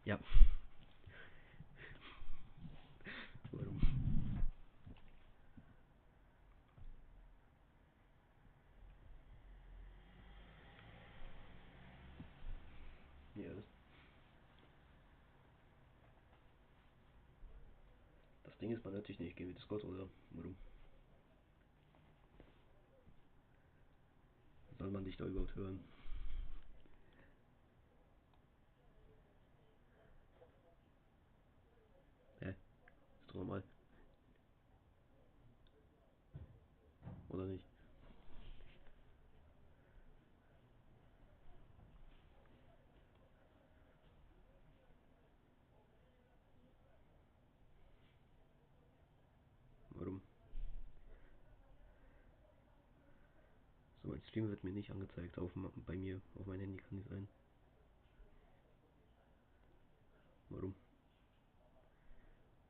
Ja. Warum? Ja, das Ding ist, man hört dich nicht. Geh mit Discord oder warum? Soll man dich da überhaupt hören? Hä? Ist doch normal. Oder nicht? Warum? So, mein Stream wird mir nicht angezeigt. Bei mir. Auf mein Handy kann nicht sein. Warum?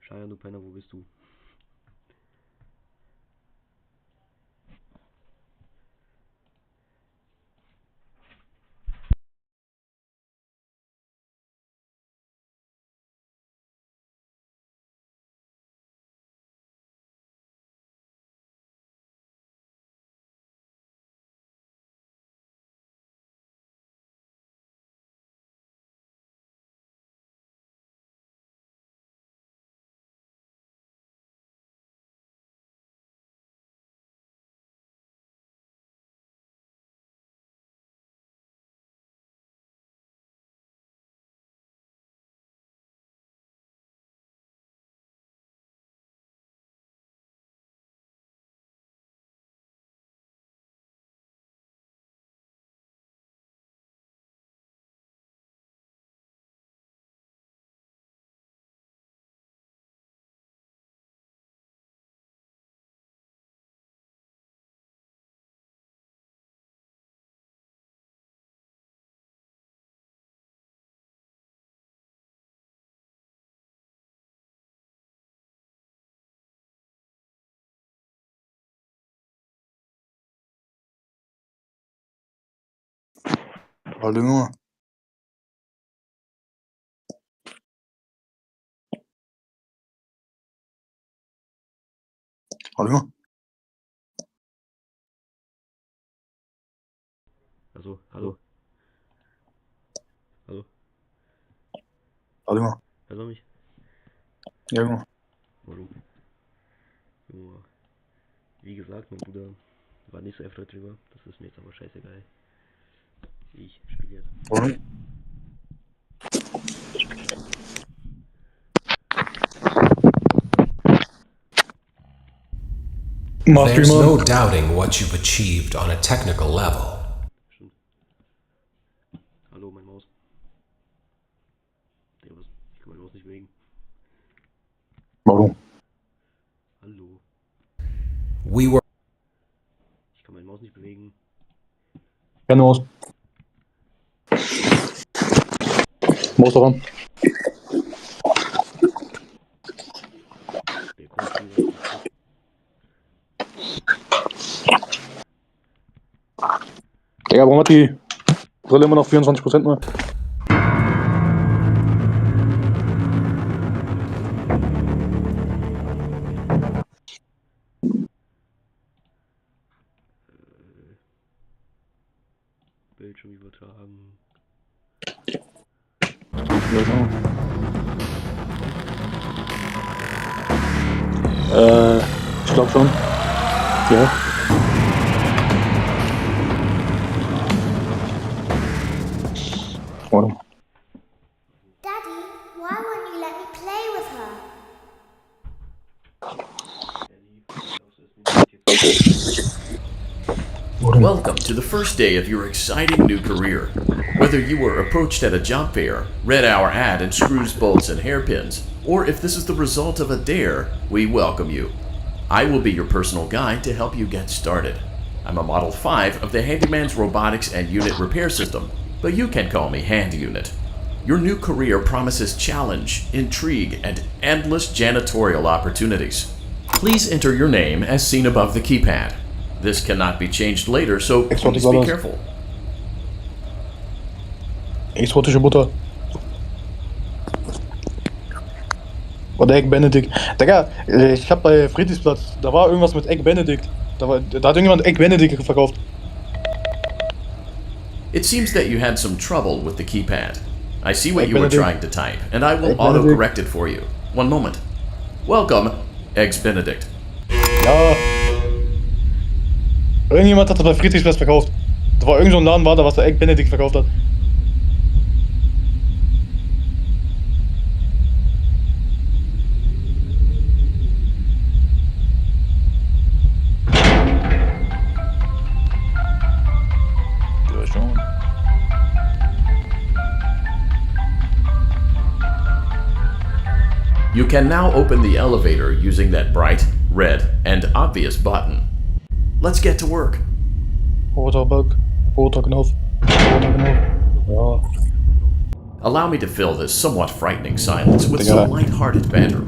Scheiße, du Penner, wo bist du? Hallo Junge. Hallo Junge. Also, hallo? Hallo? Hallo Junge. Hörst du mich? Ja Junge. Warum? Junge. Wie gesagt, mein Bruder war nicht so erfreut drüber. Das ist mir jetzt aber scheißegal. Ich spiele jetzt. Warum? There's no doubting what you've achieved on a technical level. Stimmt. Hallo, mein Maus. Digga, was? Ich kann meine Maus nicht bewegen. Warum? Hallo. We were Ich kann meine Maus nicht bewegen. Keine Maus. Maus daran. Der kommt wieder. Digga, warum hat die Brille immer noch 24% nur? Bildschirm übertragen. Ich glaube schon. Ja. Warum? Daddy, why won't you let me play with her? Welcome to the first day of your exciting new career. Whether you were approached at a job fair, read our ad in screws, bolts, and hairpins, or if this is the result of a dare, we welcome you. I will be your personal guide to help you get started. I'm a Model 5 of the Handyman's Robotics and Unit Repair System, but you can call me Hand Unit. Your new career promises challenge, intrigue, and endless janitorial opportunities. Please enter your name as seen above the keypad. This cannot be changed later, so please be careful. Exotische Butter. Oder Egg Benedict. Digga, ich hab bei Friedrichsplatz, da war irgendwas mit Egg Benedict. Da hat irgendjemand Egg Benedict verkauft. It seems that you had some trouble with the keypad. I see what Egg you were Benedict. trying to type, and I will Egg Benedict. auto-correct it for you. One moment. Welcome, Eggs Benedict. Ja. Irgendjemand hat das bei Friedrichsplatz verkauft. Da war irgend so ein Laden, war da, was der Egg Benedict verkauft hat. Ja, schon. You can now open the elevator using that bright, red, and obvious button. Let's get to work. Roter Bug, roter Knopf, roter Knopf. Ja. Allow me to fill this somewhat frightening silence with Digga. some light-hearted banter.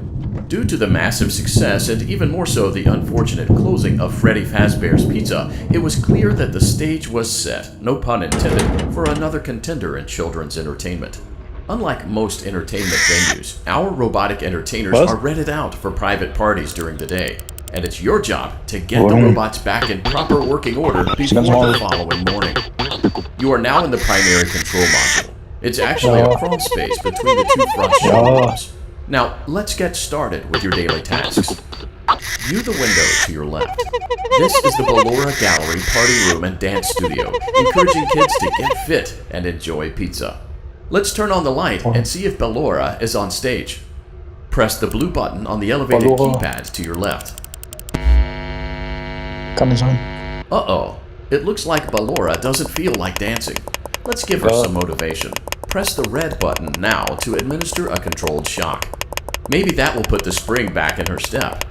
Due to the massive success and even more so the unfortunate closing of Freddy Fazbear's Pizza, it was clear that the stage was set, no pun intended, for another contender in children's entertainment. Unlike most entertainment venues, our robotic entertainers What? are rented out for private parties during the day, and it's your job to get the robots back in proper working order before the following morning. You are now in the primary control module. It's actually a crawl space between the two front showrooms. Now, let's get started with your daily tasks. View the window to your left. This is the Ballora Gallery Party Room and Dance Studio, encouraging kids to get fit and enjoy pizza. Let's turn on the light and see if Ballora is on stage. Press the blue button on the elevated Ballora. keypad to your left. Kann nicht sein. Uh-oh. It looks like Ballora doesn't feel like dancing. Let's give her some motivation. Press the red button now to administer a controlled shock. Maybe that will put the spring back in her step.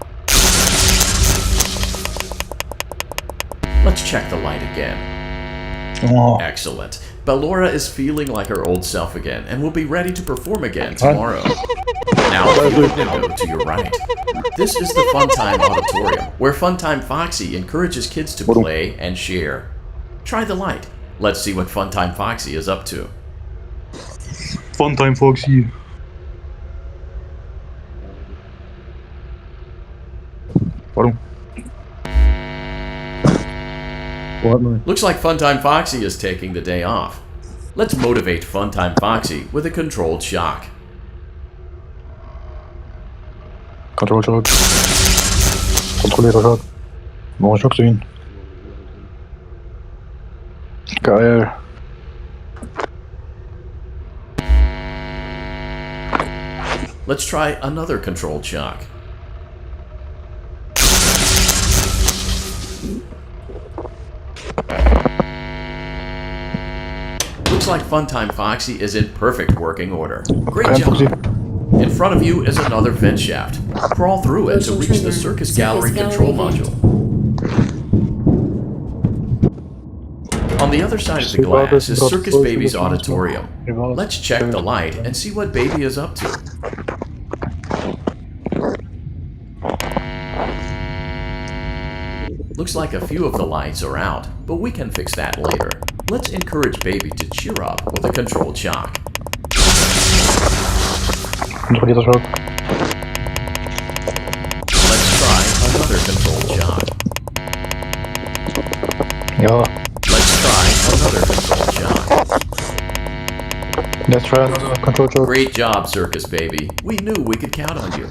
Let's check the light again. Oh. Excellent. Ballora is feeling like her old self again and will be ready to perform again tomorrow. Now view the window to your right. This is the Funtime Auditorium, where Funtime Foxy encourages kids to play and share. Try the light. Let's see what Funtime Foxy is up to. Funtime Foxy. Warum? Warte mal. Looks like Funtime Foxy is taking the day off. Let's motivate Funtime Foxy with a controlled shock. Control Shock. Kontrollierter Shock. Noch Schock sehen. Geil. Let's try another controlled shock. Looks like Funtime Foxy is in perfect working order. Great job. In front of you is another vent shaft. Crawl through it to reach the Circus Gallery control module. On the other side of the glass is Circus Baby's auditorium. Let's check the light and see what Baby is up to. Looks like a few of the lights are out, but we can fix that later. Let's encourage Baby to cheer up with a controlled shock. Kontrollierter Shock. Let's try another controlled shock. Ja. Let's try another controlled shock. Let's try another Control Shock. Great job, Circus Baby. We knew we could count on you.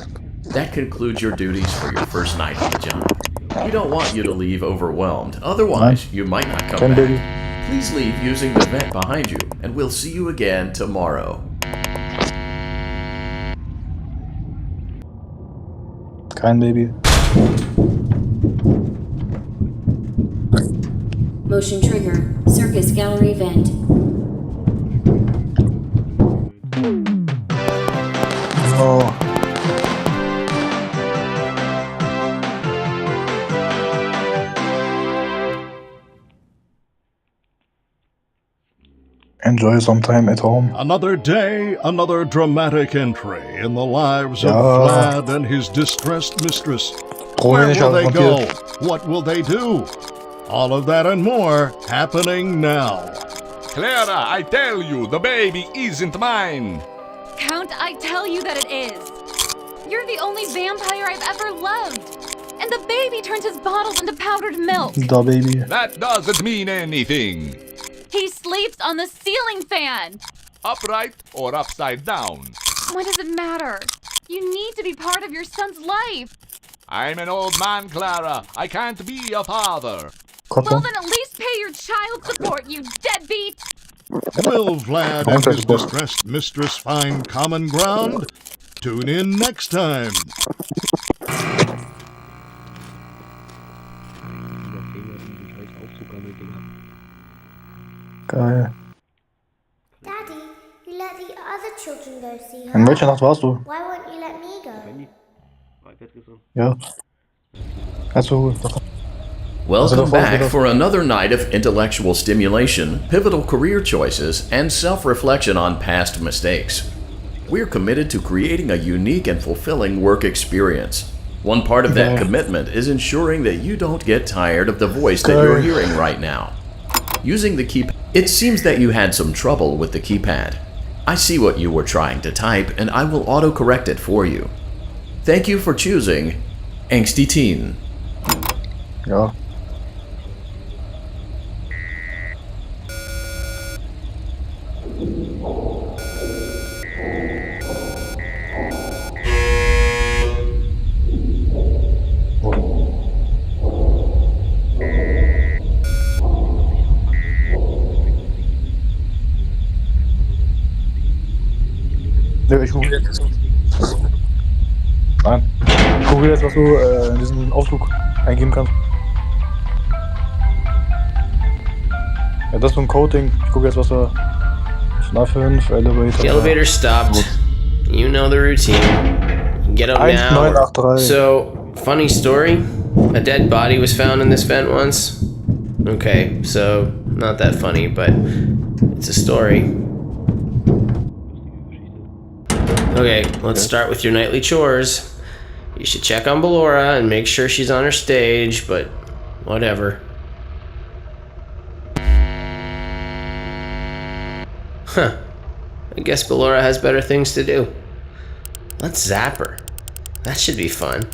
That concludes your duties for your first night on the job. We don't want you to leave overwhelmed, otherwise you might not come Baby. back. Please leave using the vent behind you, and we'll see you again tomorrow. Kein Baby. Motion trigger. Circus gallery vent. Oh. Enjoy some time at home. Another day, another dramatic entry in the lives of Ja. Vlad and his distressed mistress. Where Ruhig, will they aber go? hier. What will they do? All of that and more happening now. Clara, I tell you, the baby isn't mine. Count, I tell you that it is. You're the only vampire I've ever loved. And the baby turns his bottles into powdered milk. Da baby. That doesn't mean anything. He sleeps on the ceiling fan. Upright or upside down. What does it matter? You need to be part of your son's life. I'm an old man, Clara. I can't be a father. Well, then at least pay your child support, you deadbeat! Will Vlad and his distressed mistress find common ground? Tune in next time. Geil. Daddy, you let the other children go see her. In welcher Nacht warst du? Why won't you let me go? Ja. Also, Welcome back for another night of intellectual stimulation, pivotal career choices, and self-reflection on past mistakes. We're committed to creating a unique and fulfilling work experience. One part of that commitment is ensuring that you don't get tired of the voice that you're hearing right now. Using the keypad, it seems that you had some trouble with the keypad. I see what you were trying to type, and I will auto-correct it for you. Thank you for choosing Angsty Teen. ja. Ich gucke jetzt. Nein. Ich gucke jetzt, was du in diesen Ausdruck eingeben kannst. Ja, das ist so ein Coding. Ich gucke jetzt, was er. Fünf, Elevator. The elevator stopped. You know the routine. Get up now. 1983. So, funny story. A dead body was found in this vent once. Okay, so not that funny, but it's a story. Okay, let's start with your nightly chores. You should check on Ballora and make sure she's on her stage, but whatever. Huh. I guess Ballora has better things to do. Let's zap her. That should be fun.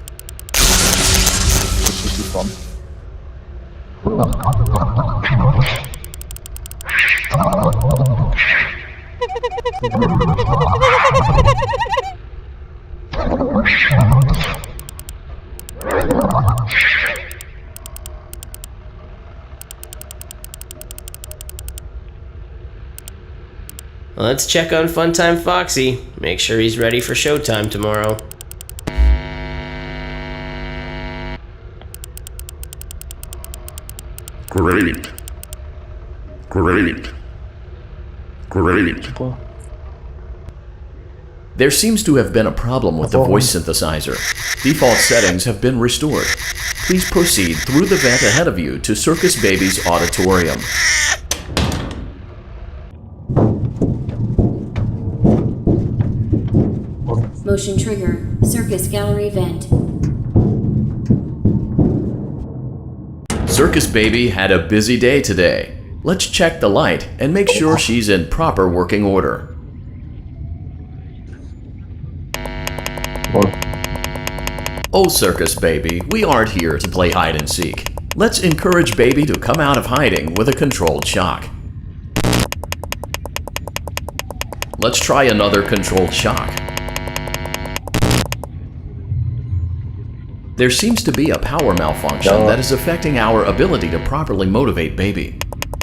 Let's check on Funtime Foxy. Make sure he's ready for showtime tomorrow. Great. Great. Great. There seems to have been a problem with the voice synthesizer. Default settings have been restored. Please proceed through the vent ahead of you to Circus Baby's auditorium. Motion trigger. Circus gallery vent. Circus Baby had a busy day today. Let's check the light and make sure she's in proper working order. Oh, Circus Baby, we aren't here to play hide and seek. Let's encourage Baby to come out of hiding with a controlled shock. Let's try another controlled shock. There seems to be a power malfunction that is affecting our ability to properly motivate Baby.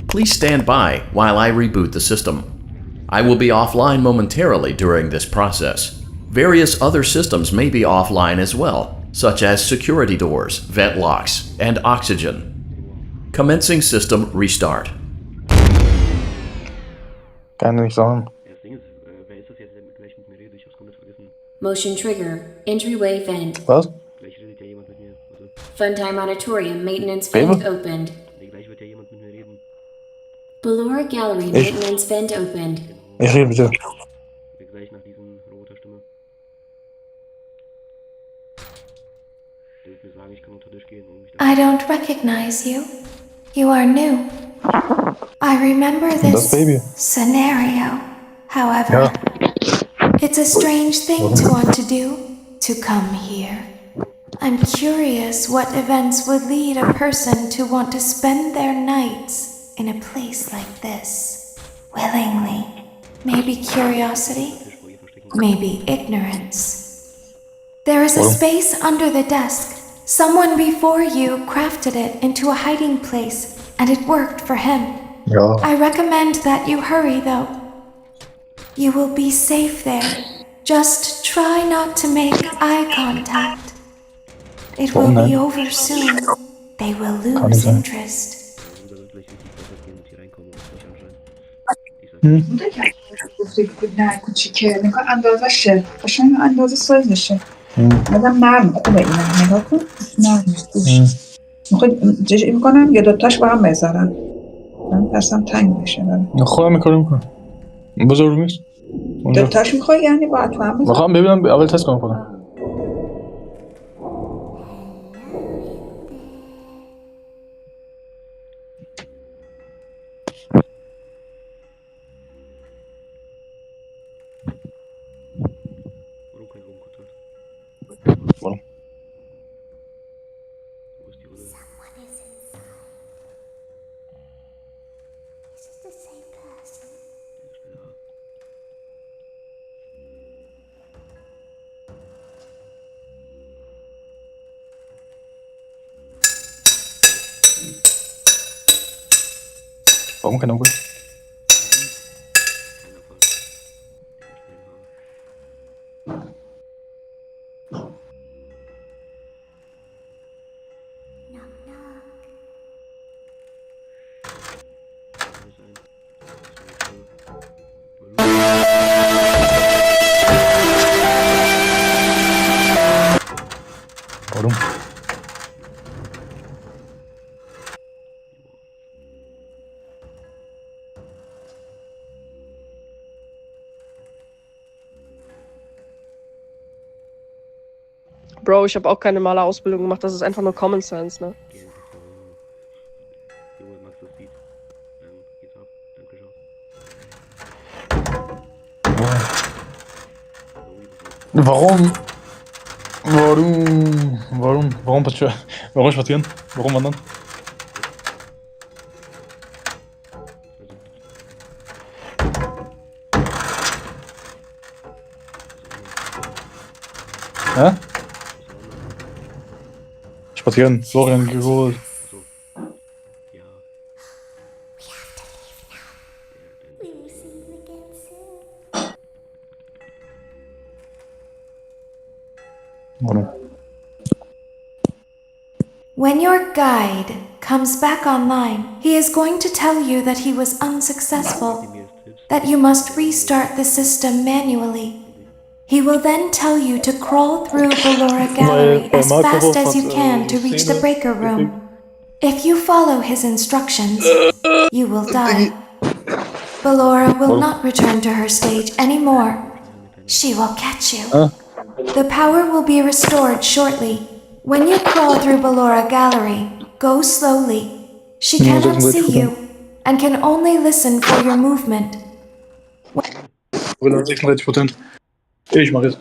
Please stand by while I reboot the system. I will be offline momentarily during this process. Various other systems may be offline as well, such as security doors, vent locks, and oxygen. Commencing system restart. Kann nicht sagen. Motion trigger. Entryway vent. Was? Funtime auditorium maintenance vent opened. Ballora gallery maintenance vent opened. Ich rede bitte. I don't recognize you. You are new. I remember this scenario. However, it's a strange thing to want to do. to come here. I'm curious what events would lead a person to want to spend their nights in a place like this. Willingly. Maybe curiosity, maybe ignorance. There is a space under the desk. Someone before you crafted it into a hiding place, and it worked for him. Ja. I recommend that you hurry, though. You will be safe there. Just try not to make eye contact. It will be over soon. They will lose interest. نه کوچیکه نگاه اندازشه قشنگ اندازه سایزشه مثلا نرم خوبه اینم نگاه کن نرم گوش میخواد جشن میکنم یا دوتاش با هم بذارم من دستم تنگ بشه خودم میکنم بزرگ نیست دوتاش میخوای یعنی با تو هم میخوام ببینم اول تست کنم خودم Warum kein Onkel? Warum? Bro, ich habe auch keine Malerausbildung gemacht, das ist einfach nur Common Sense, ne? Warum? Warum spazieren? Warum wandern? Hä? Spazieren, Florian geholt. When your guide comes back online, he is going to tell you that he was unsuccessful, that you must restart the system manually. He will then tell you to crawl through Ballora Gallery as fast as you can to reach the breaker room. If you follow his instructions, you will die. Ballora will not return to her stage anymore. She will catch you. The power will be restored shortly. When you crawl through Ballora Gallery, go slowly. She cannot see you and can only listen for your movement. 36%. Ich mach es.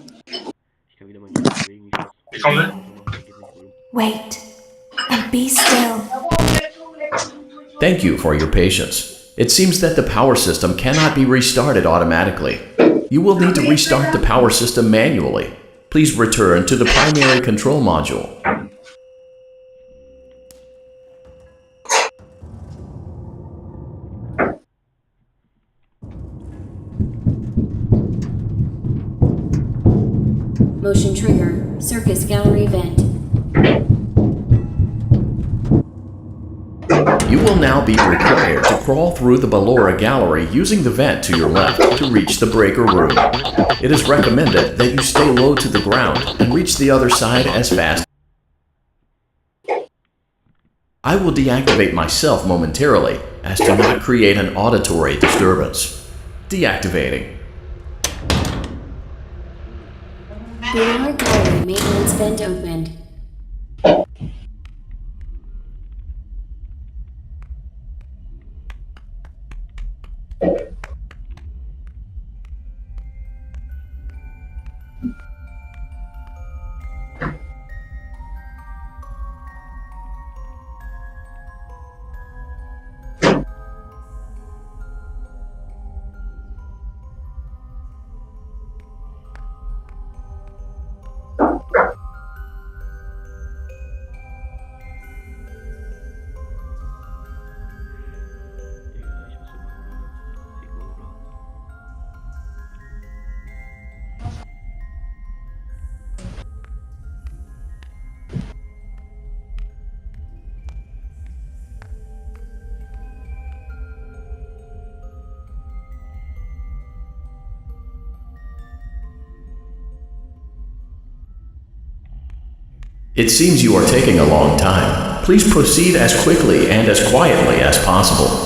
Wait and be still. Thank you for your patience. It seems that the power system cannot be restarted automatically. You will need to restart the power system manually. Please return to the primary control module. Motion trigger. Circus gallery vent. You will now be required to crawl through the Ballora Gallery using the vent to your left to reach the breaker room. It is recommended that you stay low to the ground and reach the other side as fast. I will deactivate myself momentarily as to not create an auditory disturbance. Deactivating. Ballora gallery maintenance vent opened. It seems you are taking a long time. Please proceed as quickly and as quietly as possible.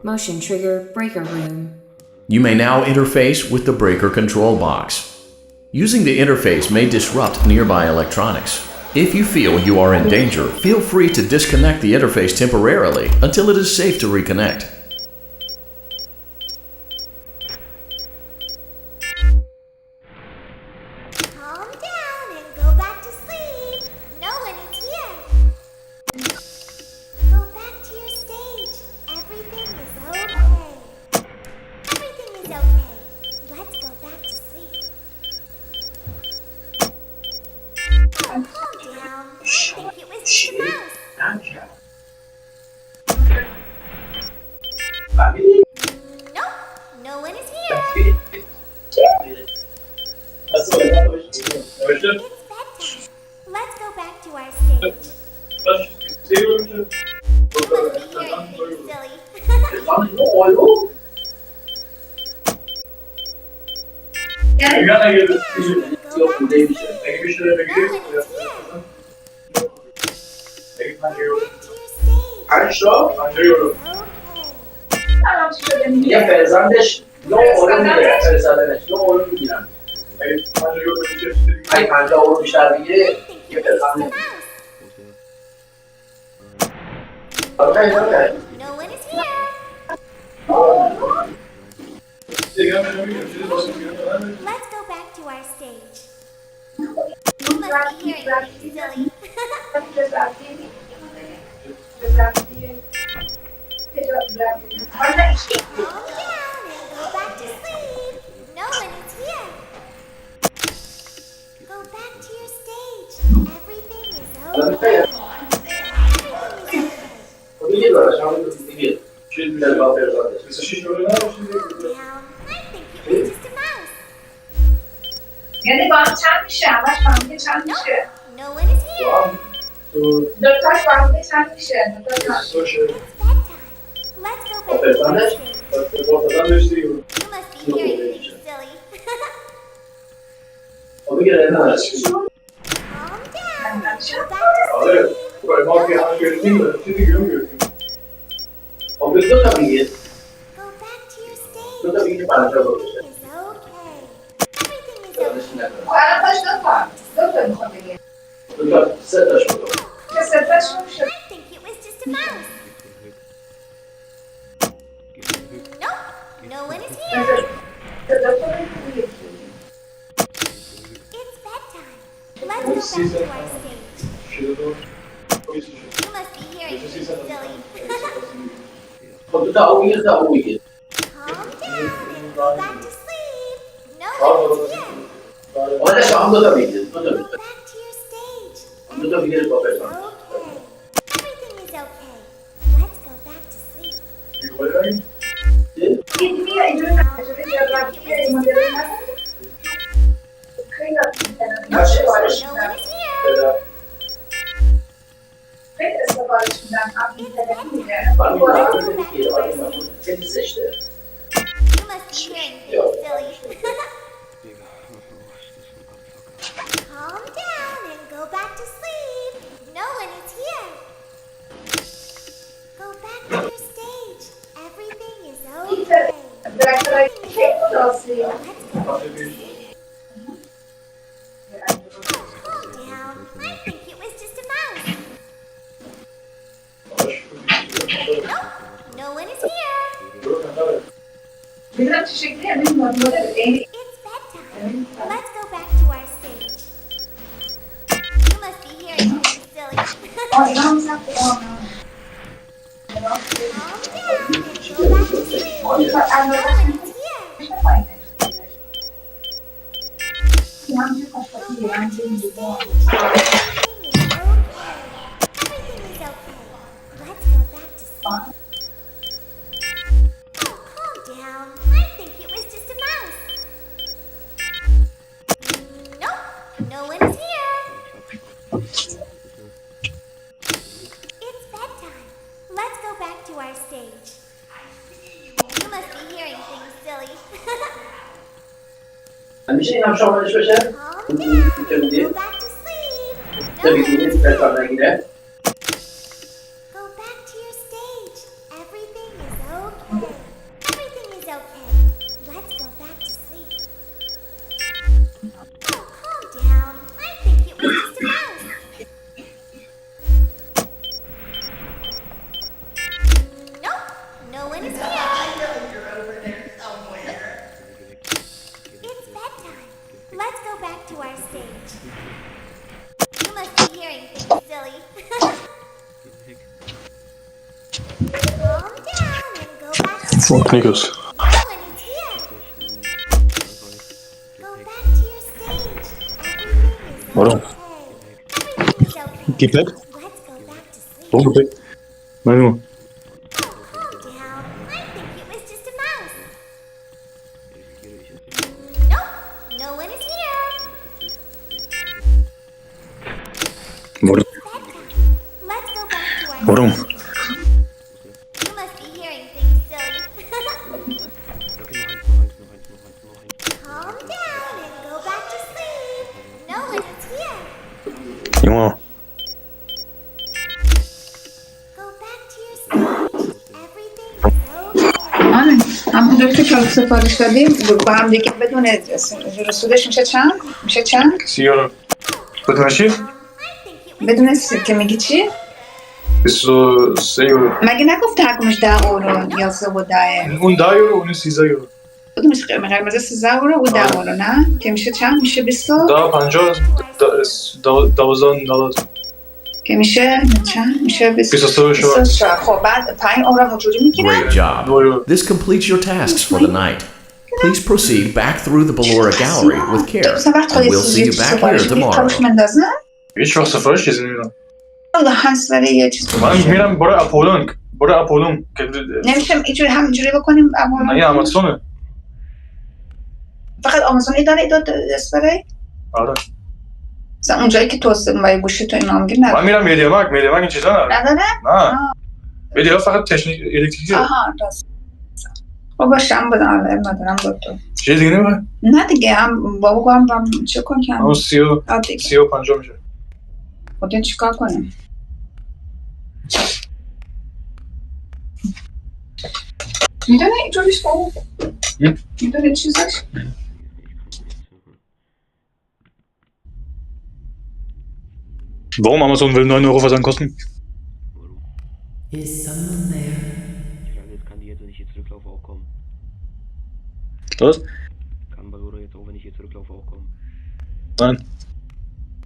Motion trigger breaker room. You may now interface with the breaker control box. Using the interface may disrupt nearby electronics. If you feel you are in danger, feel free to disconnect the interface temporarily until it is safe to reconnect. Calm down and go back to sleep. No one is here. Go back to your stage. Everything is okay. Everything is okay. Let's go back to sleep. Oh, calm down. I think it was just a mouse. Nope, no one is here. It's bedtime. Let's go back to our stage. You must be hearing me, silly. No one is here. Let's go back to our stage. You must be hearing me, silly. Calm down and go back to sleep. No one is here. Go back to your stage. Everything is okay. Yani bana çarpmış ya, baş banka çarpmış ya. No one is here. Dört taş banka çarpmış ya. It's bedtime. Let's go back to our stage. You must be hearing me, silly. Calm down. Go back to sleep. No one is here. Go back to your stage. Everything is okay. Everything is okay. Bu ara taş dört var. Dört tane kapı geliyor. Kesin taş olmuş. I think it was just a mouse. Nope, no one is here. It's bedtime. Let's go back to our stage. You must be hearing me, silly. Calm down and go back to sleep. No one is here. Go back to your stage. Everything is okay. Everything is okay. Let's go back to sleep. I think it was just a mouse. Nope, no one is here. It's bedtime. Let's go back to our stage. You must be hearing things, silly. Calm down and go back to sleep. No one is here. Go back to your stage. Everything is okay. Everything is okay. Let's go back to sleep. Oh, calm down. I think it was just a mouse. Nope, no one is here. It's bedtime. Let's go back to our stage. You must be hearing things, silly. Calm down and go back to sleep. No one is here. Go back to your stage. Everything is okay. Let's go back to sleep. Oh, calm down. I think it was just a mouse. Nope, no one is here. It's bedtime. Let's go back to our stage. You must be hearing things, silly. Calm down. Go back to sleep. No one is here. Go back to your stage. Everything is okay. Everything is okay. Let's go back to sleep. Oh, calm down. I think it was just a mouse. Nope, no one is here. It's bedtime. Let's go back to our stage. You must be hearing things, silly. Calm down and go back to sleep. Knickers. No one is here. Go back to your stage. Everything is Warum? okay. Everything is okay. Geh weg. Let's go back to sleep. Warum weg? Nein, Junge. Oh, calm down. I think it was just a mouse. Nope, no one is here. Warum? It's bedtime. Let's go back to our Warum? stage. You must be hearing things, silly. Calm down and go back to sleep. No one is here. Junge. Go back to your stage. Everything is okay. آره هم دکتر که سفارش دادیم با هم دیگه بدون رسودش میشه چند؟ میشه چند؟ 30 euro. بدون چی؟ بدون که میگی چی؟ 23 euro. مگه نگفته حکمش 10 اورو یا 3 و 10 اون 10 euro اون 13 euro. کدومش قرمز 13 اورو و 10 اورو نه؟ که میشه چند؟ میشه 20 10 50 12 90. که میشه چند؟ میشه 23 خب بعد 5 اورو حضوری میگیرن؟ Great job. This completes your tasks for the night. Please proceed back through the Ballora gallery with care, and we'll see you back here tomorrow. هیچ وقت سفارش چیزی نمیدونم. والله هست ولی یه چیز من میرم برای اپولون. برای اپولون که نمیشه اینجوری همینجوری بکنیم اپولون. نه آمازونه. فقط آمازونی داره اسپری؟ آره. مثلا اونجایی که توست مای گوشی تو اینا میگی نداره. من میرم میدیامارک این چیزا نداره؟ نه. میدیام فقط تکنیک الکتریکیه. آها راست. خب باشم بدم ندارم دکتر. چیزی دیگه نمیره؟ نه دیگه هم بابا گفتم چه کن که اون 30 و 50 میشه. خودت چیکار کنیم؟ میدونه اینجوریش بابا؟ میدونه چیزش؟ Warum Amazon will 9 Euro Versand kosten? Is someone there? Jetzt kann die jetzt, wenn ich hier zurücklaufe, auch kommen. Was? Kann Ballora jetzt auch, wenn ich hier zurücklaufe, auch kommen. Nein.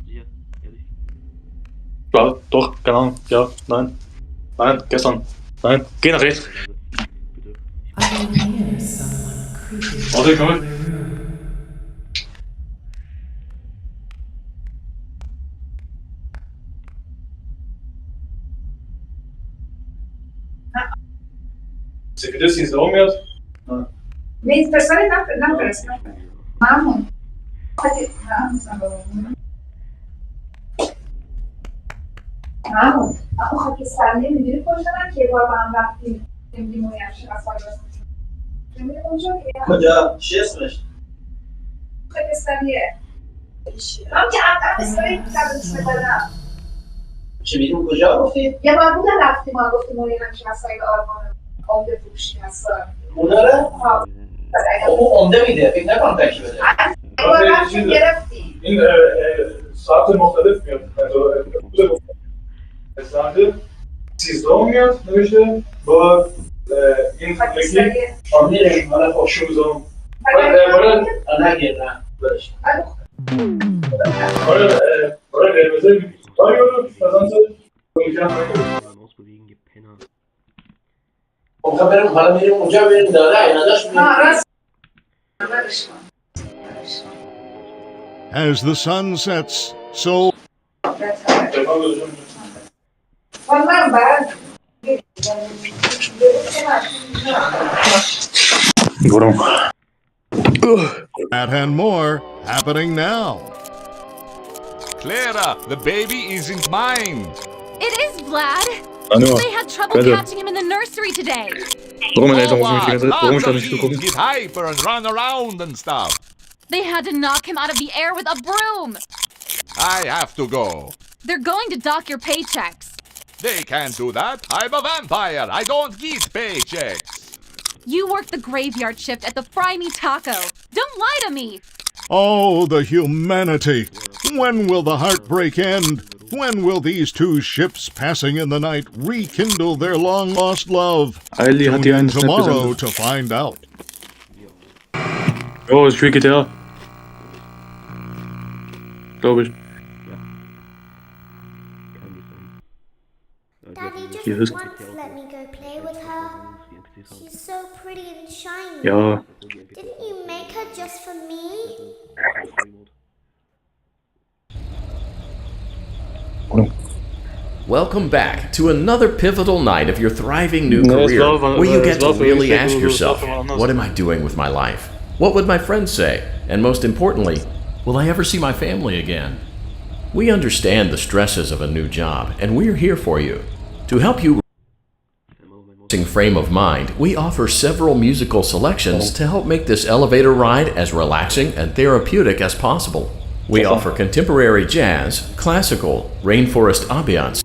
Sicher? Ehrlich? Ja, doch, keine Ahnung. Ja, nein. Nein, gestern. Nein, geh nach rechts. I can hear someone creeping Warte, komm. in the room. Você viu se não mesmo? Vezi, persoane n-am crezut. Mamă. Mamă. Acum Pakistan, mi biri konuşarak ki bu adam vakti temlim uyaşı asarlar. Temlim olacak ya. Koca Schwester. Pakistan'ye. Amca Pakistan'ya gittim bana. چه میدون کجا گفتی؟ یه بار بودن رفتیم ما گفتیم اون یه همچین مسائل آلمان عمده فروشی هستن اونا رو؟ اون عمده میده فکر نکنم تکی بده یه بار رفتیم گرفتیم این ساعت مختلف میاد اسلنده 13 میاد نوشته با این خیلی میره مالا خب 16 نگیر نه برش برای قرمزه آیو مثلا خب بریم حالا میریم اونجا بریم داره ایناداش As the sun sets, so that and more happening now. Clara, the baby isn't mine. It is, Vlad. They had trouble catching him in the nursery today. Lots of kids get hyper and run around and stuff. They had to knock him out of the air with a broom. I have to go. They're going to dock your paychecks. They can't do that. I'm a vampire. I don't get paychecks. You work the graveyard shift at the Fry Me Taco. Don't lie to me. Oh, the humanity! When will the heartbreak end? When will these two ships passing in the night rekindle their long-lost love? Tune in tomorrow to find out. Oh, ich spiele GTA. Glaube ich. Daddy Hier just ist. once let me go play with her. She's so pretty and shiny. Ja. Didn't you make her just for me? Welcome back to another pivotal night of your thriving new career, where you get to really ask yourself, what am I doing with my life? What would my friends say? And most importantly, will I ever see my family again? We understand the stresses of a new job, and we're here for you. To help you frame of mind, we offer several musical selections to help make this elevator ride as relaxing and therapeutic as possible. We offer contemporary jazz, classical, rainforest ambiance.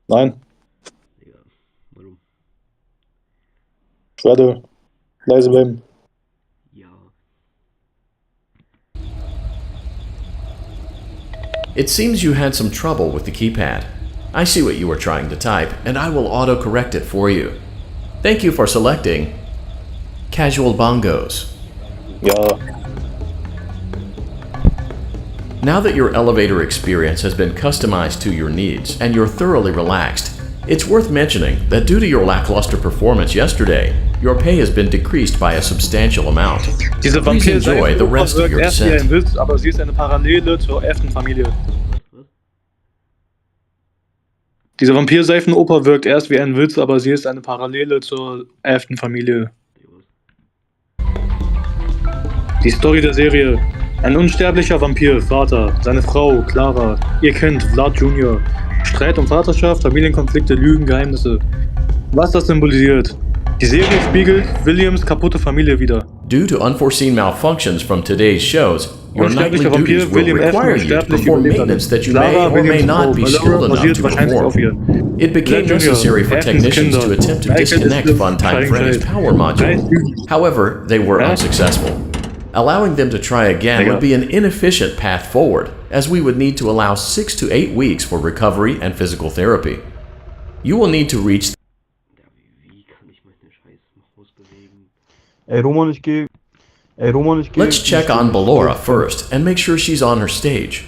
Nein. Warte. Leise bleiben. It seems you had some trouble with the keypad. I see what you were trying to type, and I will auto-correct it for you. Thank you for selecting Casual Bongos. Ja. Now that your elevator experience has been customized to your needs and you're thoroughly relaxed, it's worth mentioning that due to your lackluster performance yesterday, your pay has been decreased by a substantial amount. Diese Please enjoy the rest of your erst wie ein descent. Witz, aber sie ist eine Parallele zur 11. Familie. Diese Vampirseifenoper wirkt erst wie ein Witz, aber sie ist eine Parallele zur 11. Familie. Die Story der Serie. Ein unsterblicher Vampir, Vater, seine Frau, Clara, ihr Kind, Vlad Jr. Streit um Vaterschaft, Familienkonflikte, Lügen, Geheimnisse. Was das symbolisiert? Die Serie spiegelt Williams kaputte Familie wider. Due to unforeseen malfunctions from today's shows, your nightly Unsterblicher duties Vampir, will William require Ashton, you to unsterblich perform überlebt maintenance hat. that you may Clara, or may Williams not Frau, be Valera skilled enough basiert to wahrscheinlich auf ihr. perform. It became Vlad Jr., necessary for Ashtons technicians Kinder, to attempt to Michael disconnect ist Funtime Freddy's Klein. power module. However, they were unsuccessful. Allowing them to try again would be an inefficient path forward, as we would need to allow 6 to 8 weeks for recovery and physical therapy. You will need to reach. Let's check on Ballora first and make sure she's on her stage.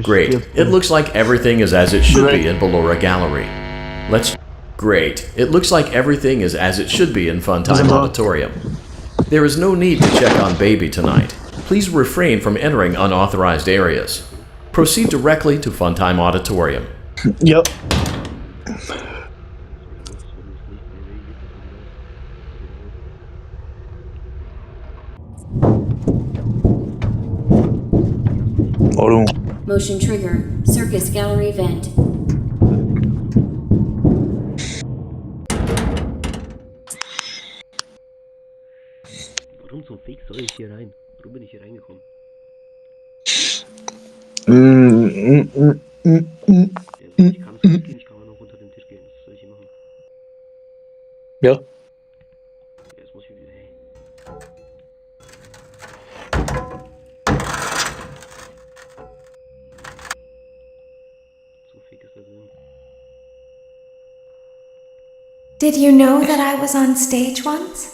Great. It looks like everything is as it should be in Ballora Gallery. Great. It looks like everything is as it should be in Funtime Auditorium. There is no need to check on Baby tonight. Please refrain from entering unauthorized areas. Proceed directly to Funtime Auditorium. Ja. Warum? Motion trigger. Circus gallery vent. Warum zum Fick soll ich hier rein? Warum bin ich hier reingekommen? Ich kann zurückgehen, ich kann auch noch unter den Tisch gehen. Was soll ich hier machen? Ja. Jetzt muss ich wieder. Hey. So fick ist der Sinn. Did you know that I was on stage once?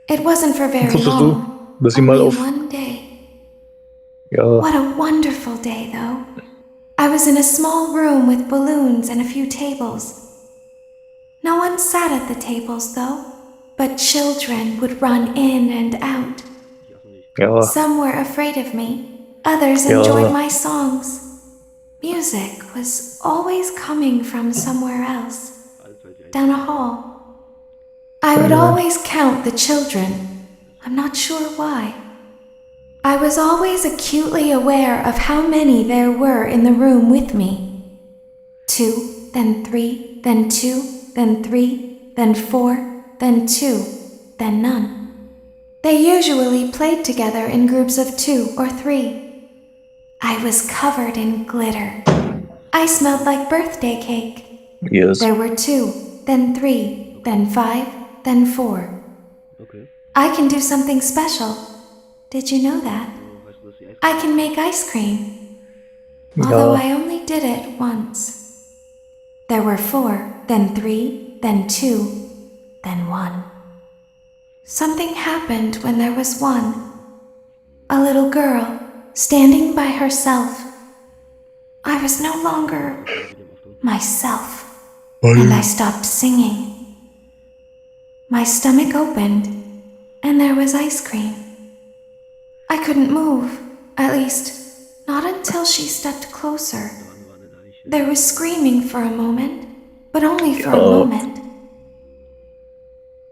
It wasn't for very long. Dass sie mal Only auf. one day. Ja. What a wonderful day, though. I was in a small room with balloons and a few tables. No one sat at the tables, though, but children would run in and out. Ja. Some were afraid of me. Others enjoyed my songs. Music was always coming from somewhere else, down a hall. I would always count the children. I'm not sure why. I was always acutely aware of how many there were in the room with me. 2, then 3, then 2, then 3, then 4, then 2, then none. They usually played together in groups of 2 or 3. I was covered in glitter. I smelled like birthday cake. Yes. There were 2, then 3, then 5, then 4. Okay. I can do something special. Did you know that? I can make ice cream. Although I only did it once. There were 4, then 3, then 2, then 1. Something happened when there was 1. A little girl, standing by herself. I was no longer myself, and I stopped singing. My stomach opened, and there was ice cream. I couldn't move, at least, not until she stepped closer. There was screaming for a moment, but only for a moment.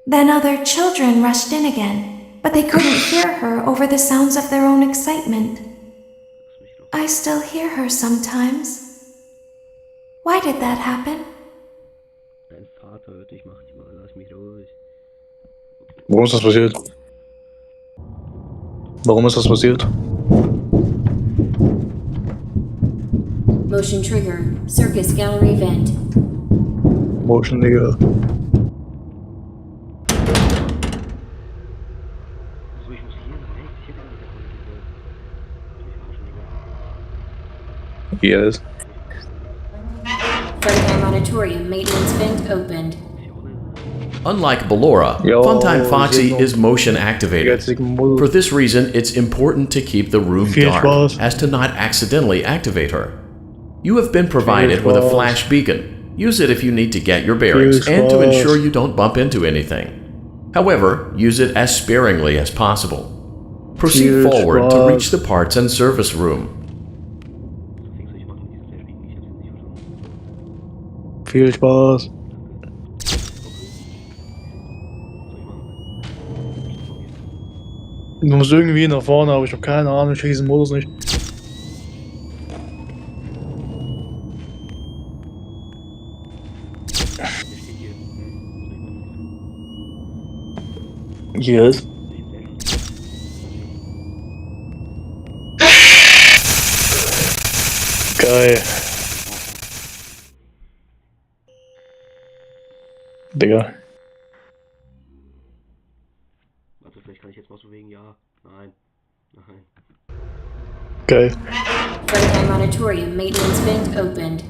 Then other children rushed in again, but they couldn't hear her over the sounds of their own excitement. I still hear her sometimes. Why did that happen? Dein Vater hört dich, mach dich mal, lass mich ruhig. Warum ist das passiert? Warum ist das passiert? Motion trigger. Circus gallery vent. Motion, Digga. So, ich muss hier rein. Ich hätte nicht davon gesagt. Yes. Frontime auditorium maintenance vent opened. Unlike Ballora, Funtime Foxy is motion activated. For this reason, it's important to keep the room dark, as to not accidentally activate her. You have been provided with a flash beacon. Use it if you need to get your bearings and to ensure you don't bump into anything. However, use it as sparingly as possible. Proceed forward to reach the parts and service room. Viel Spaß. Du musst irgendwie nach vorne, aber ich habe keine Ahnung, ich krieg diesen Modus nicht. Yes. Geil. Digga. Warte, vielleicht kann ich jetzt mal so wegen ja, nein, nein. Geil. Frontime auditorium maintenance vent opened.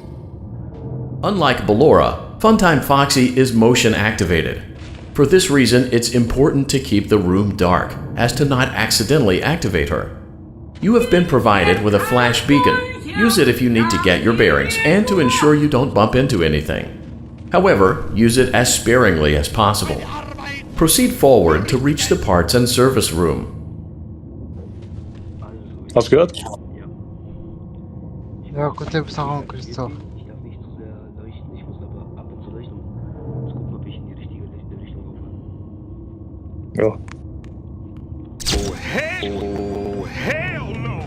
Unlike Ballora, Funtime Foxy is motion activated. For this reason, it's important to keep the room dark, as to not accidentally activate her. You have been provided with a flash beacon. Use it if you need to get your bearings and to ensure you don't bump into anything. However, use it as sparingly as possible. Proceed forward to reach the parts and service room. Hast du gehört? Ja, gut, der ist auch Christoph. Ich darf nicht zu sehr leuchten, ich muss aber ab und zu leuchten. Muss gucken, ob ich in die richtige Richtung laufe. Ja. Oh, hell no!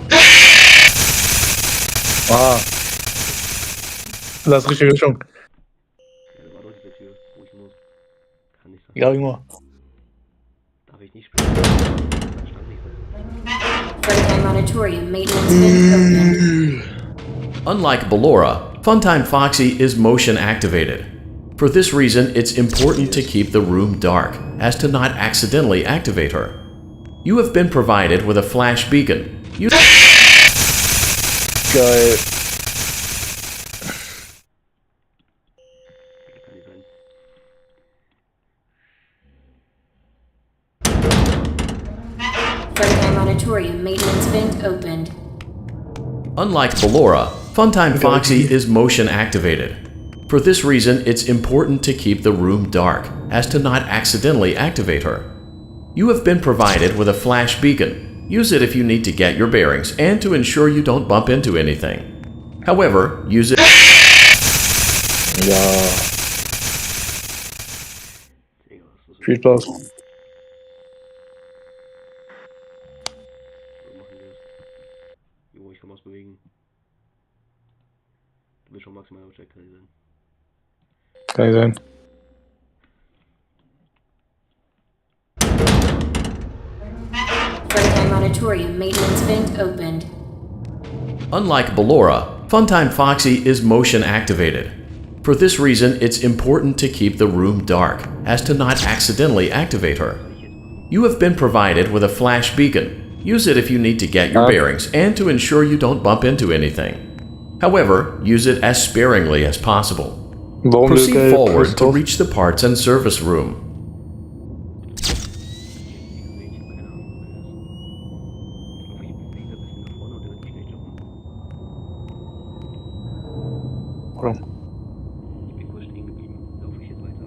Ah. Das ist richtige Richtung. War doch diese Tür, wo ich muss. Kann nicht sein. Ja, immer. Darf ich nicht springen? Da stand nichts dazu. Freiheit Auditorium maintenance vent opened. Unlike Ballora, Funtime Foxy is motion activated. For this reason, it's important to keep the room dark, as to not accidentally activate her. You have been provided with a flash beacon. Geil. Freiheit Auditorium maintenance vent opened. Unlike Ballora, Funtime Foxy is motion activated. For this reason, it's important to keep the room dark, as to not accidentally activate her. You have been provided with a flash beacon. Use it if you need to get your bearings and to ensure you don't bump into anything. However, use it... Ja. Viel Spaß. Jo, ich kann was bewegen. Du bist schon maximal versteckt, kann ich sein. Kann nicht sein. Freiheit Auditorium maintenance vent opened. Unlike Ballora, Funtime Foxy is motion activated. For this reason, it's important to keep the room dark, as to not accidentally activate her. You have been provided with a flash beacon. Use it if you need to get your bearings and to ensure you don't bump into anything. However, use it as sparingly as possible. Proceed forward to reach the parts and service room. Ich bin kurz stehen geblieben. Laufe ich jetzt weiter?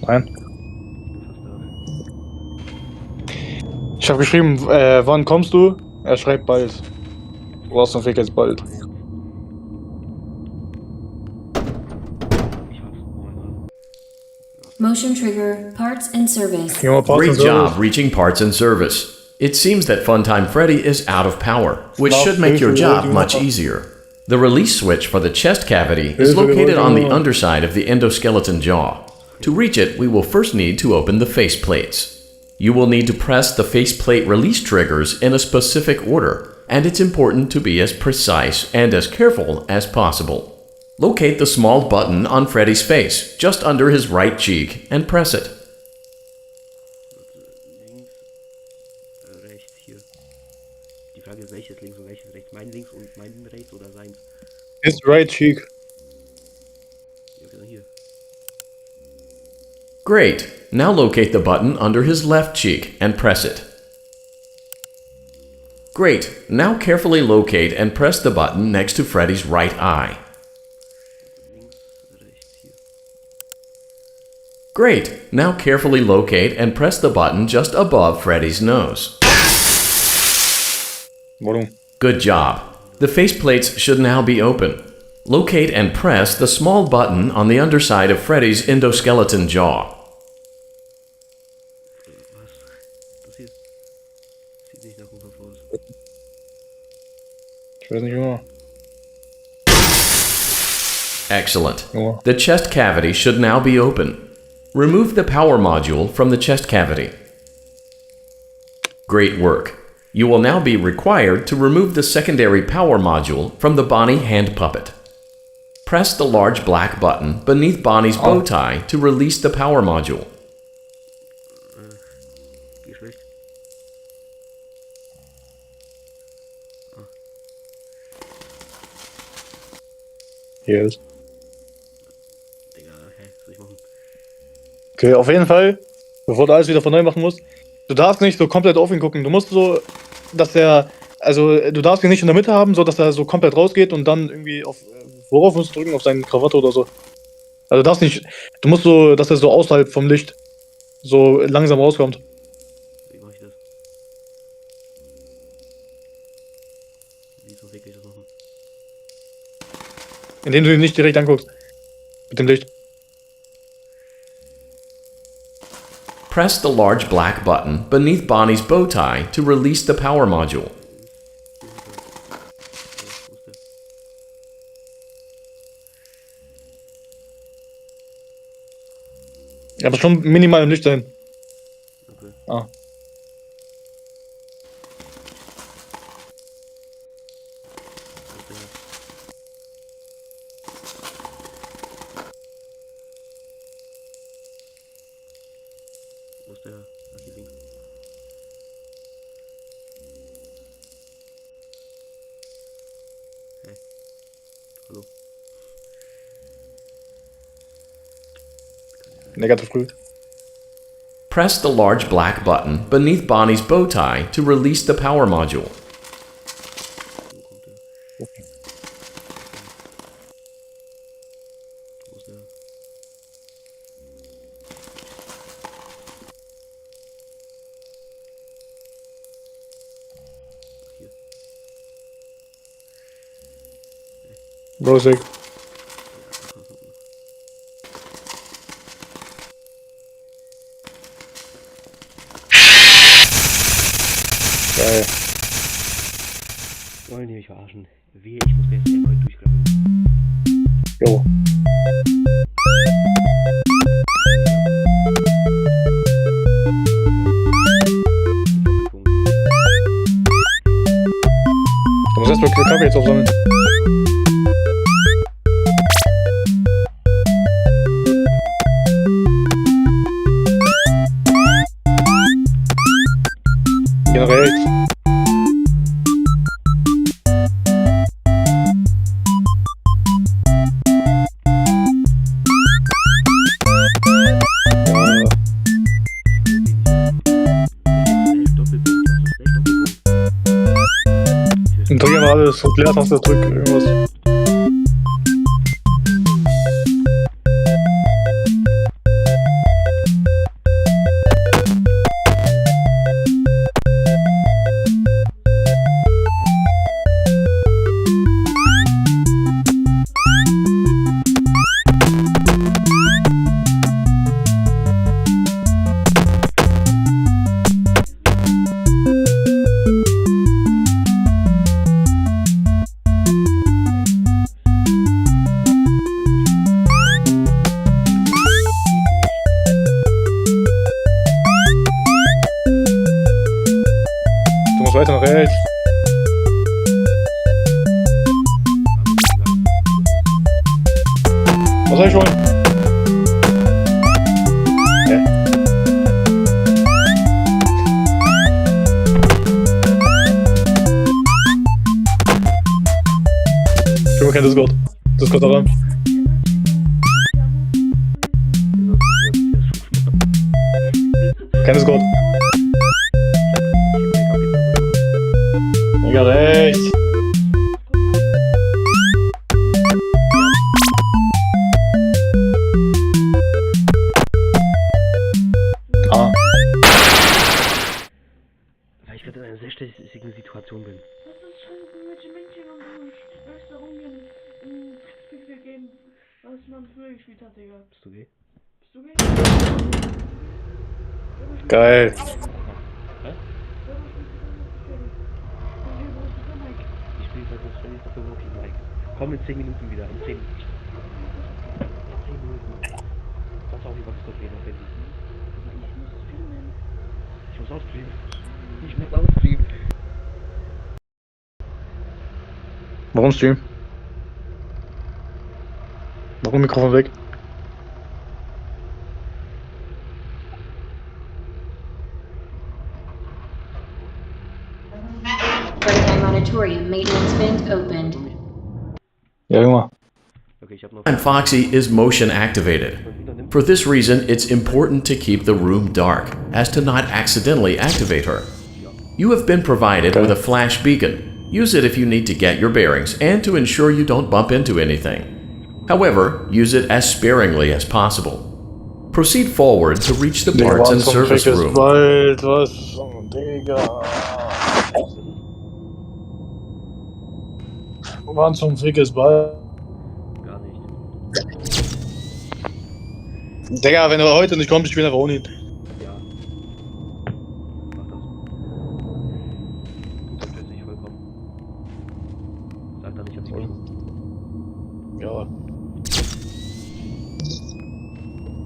Nein. Ich habe geschrieben, wann kommst du? Er schreibt bald. Du hast den Weg jetzt bald. Motion trigger, parts and service. Great job reaching parts and service. It seems that Funtime Freddy is out of power, which should make your job much easier. The release switch for the chest cavity is located on the underside of the endoskeleton jaw. To reach it, we will first need to open the face plates. You will need to press the faceplate release triggers in a specific order, and it's important to be as precise and as careful as possible. Locate the small button on Freddy's face, just under his right cheek, and press it. Links, rechts, hier. Die Frage ist, welches links und welches rechts? Mein links und mein rechts oder seins? His right cheek. Ja, genau hier. Great. Now locate the button under his left cheek and press it. Great. Now carefully locate and press the button next to Freddy's right eye. Great. Now carefully locate and press the button just above Freddy's nose. Good job. The faceplates should now be open. Locate and press the small button on the underside of Freddy's endoskeleton jaw. Excellent. The chest cavity should now be open. Remove the power module from the chest cavity. Great work. You will now be required to remove the secondary power module from the Bonnie hand puppet. Press the large black button beneath Bonnie's bow tie to release the power module. Yes. Okay, auf jeden Fall, bevor du alles wieder von neu machen musst, Du darfst nicht so komplett auf ihn gucken. Du musst so, dass er, also du darfst ihn nicht in der Mitte haben, so dass er so komplett rausgeht und dann irgendwie auf, worauf musst du drücken? Auf seine Krawatte oder so. Also du darfst nicht, du musst so, dass er so außerhalb vom Licht so langsam rauskommt. Wie mache ich das? Wieso regel ich das machen? Indem du ihn nicht direkt anguckst. Mit dem Licht. Press the large black button beneath Bonnie's bow tie to release the power module. Ja, aber schon minimal im Licht sein. Okay. Ah. Wo ist der? Ach, hier links. Hey. Hallo. Negativ früh. Press the large black button beneath Bonnie's bow tie to release the power module. Wo ist der? Hier. Bro, ist weg. Geil. Wollen die mich verarschen? Wehe, ich muss jetzt erneut durchgraben. Jo. Du musst erstmal Kaffee jetzt aufsammeln. Geh nach rechts. Drück einfach alles, Leertaste, drück irgendwas. Weiter nach rechts. Was soll ich holen? Ja. Ich will kein Discord. Discord daran. Kein Discord. Mega rechts. Ah. Weil ich gerade in einer sehr stressigen Situation bin. Was ist schon mit den Männchen und du möchtest da rumgehen, Spiel gehen, was man früher gespielt hat, Digga. Bist du gay? Bist du gay? Geil. Hä? Ich spiele seit das Spiel dafür wirklich Mike. Komm in 10 Minuten wieder. In 10 Minuten. In 10 Minuten. Pass auf, ich mach's doch wieder, Benny. Ich muss ausstreamen. Ich muss ausstreamen. Warum Stream? Warum Mikrofon weg? Monitorium maintenance vent opened. Ja, Junge. Okay, ich hab noch. And Foxy is motion activated. For this reason, it's important to keep the room dark, as to not accidentally activate her. You have been provided with a flash beacon. Use it if you need to get your bearings and to ensure you don't bump into anything. However, use it as sparingly as possible. Proceed forward to reach the parts and service room. Wald, was? Oh, Digga. Wann zum Fick ist Ball? Gar nicht. Digga, wenn du heute nicht kommst, ich bin einfach ohne ihn. Ja. Mach das. Du unterstützt dich vollkommen. Sag dann, ich hab dich geschossen. Ja.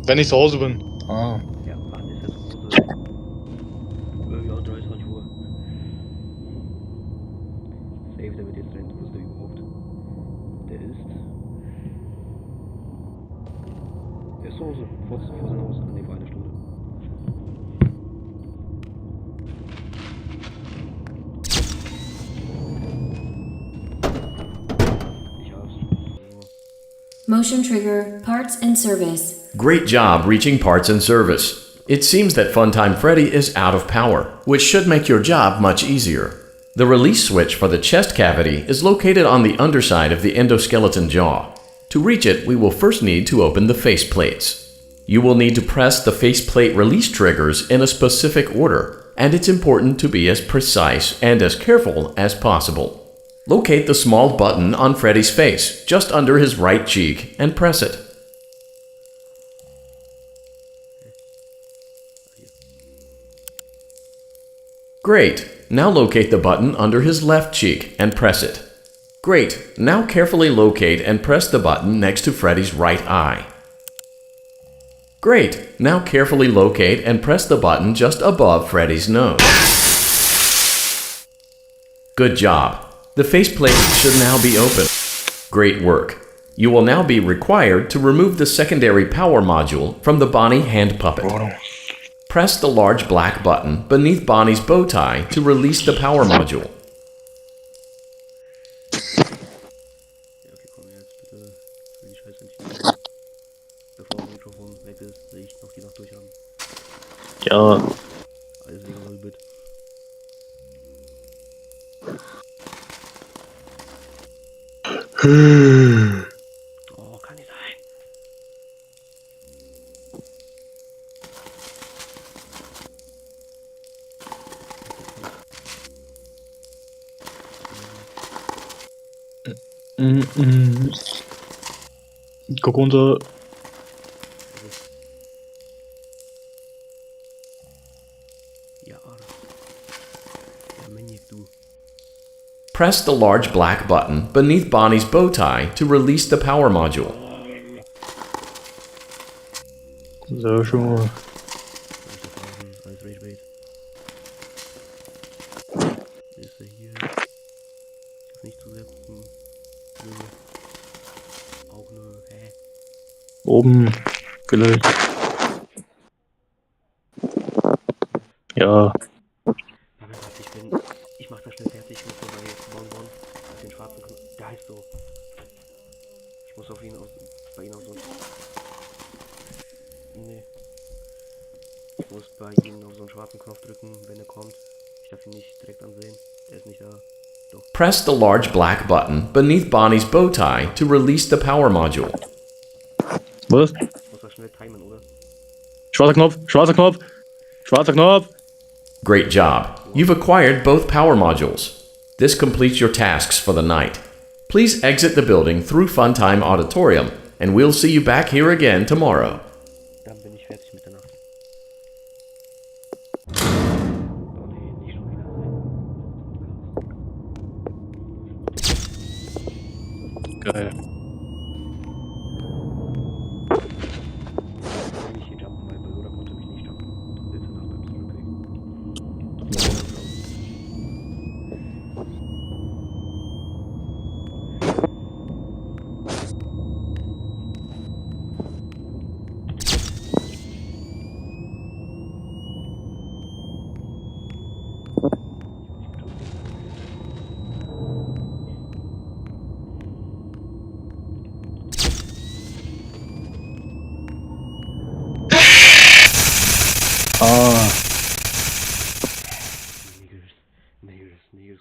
Wenn ich zu Hause bin. Ah. Ja, wann ist er zu Hause? Ja, 23 Uhr. Safe, der wird jetzt rennen. Wo ist der überhaupt? Der ist zu Hause. Vor seinem Haus. Nee, vor einer Stunde. Ich hab's. Motion trigger, parts and service. Great job reaching parts and service. It seems that Funtime Freddy is out of power, which should make your job much easier. The release switch for the chest cavity is located on the underside of the endoskeleton jaw. To reach it, we will first need to open the faceplates. You will need to press the faceplate release triggers in a specific order, and it's important to be as precise and as careful as possible. Locate the small button on Freddy's face, just under his right cheek, and press it. Great! Now locate the button under his left cheek and press it. Great! Now carefully locate and press the button next to Freddy's right eye. Great! Now carefully locate and press the button just above Freddy's nose. Good job! The faceplate should now be open. Great work! You will now be required to remove the secondary power module from the Bonnie hand puppet. Press the large black button beneath Bonnie's bow tie to release the power module. Ja, okay, komm jetzt bitte für die Scheiße entscheiden. Bevor das Mikrofon weg ist, will ich noch die Nacht durchhaben. Ja. Alles wegen Nullbit. Oh, kann nicht sein. Guck runter. Ja, der Maniac, du. Press the large black button beneath Bonnie's bow tie to release the power module. So, schon mal. Alles Rage-Bait. Ist er hier? Ist nicht zu sehr. Nö. Auch nö. Hä? Oben. Vielleicht. Ja. Ich mach das schnell fertig. Ich muss dabei Bonbon auf den schwarzen der heißt so. Ich muss auf ihn bei ihm auf so. Nee. Ich muss bei ihm auf so einen schwarzen Knopf drücken, wenn er kommt. Ich darf ihn nicht direkt ansehen. Der ist nicht da. Doch. Press the large black button beneath Bonnie's bow tie to release the power module. Was? Ich muss das schnell timen, oder? Schwarzer Knopf, schwarzer Knopf, schwarzer Knopf. Great job. You've acquired both power modules. This completes your tasks for the night. Please exit the building through Funtime Auditorium, and we'll see you back here again tomorrow. Dann bin ich fertig mit der Nacht. Oh nee, nicht schon wieder. Geil. Ich hier jumpen, weil Lola konnte mich nicht jumpen. Jetzt danach beim Zurückweg.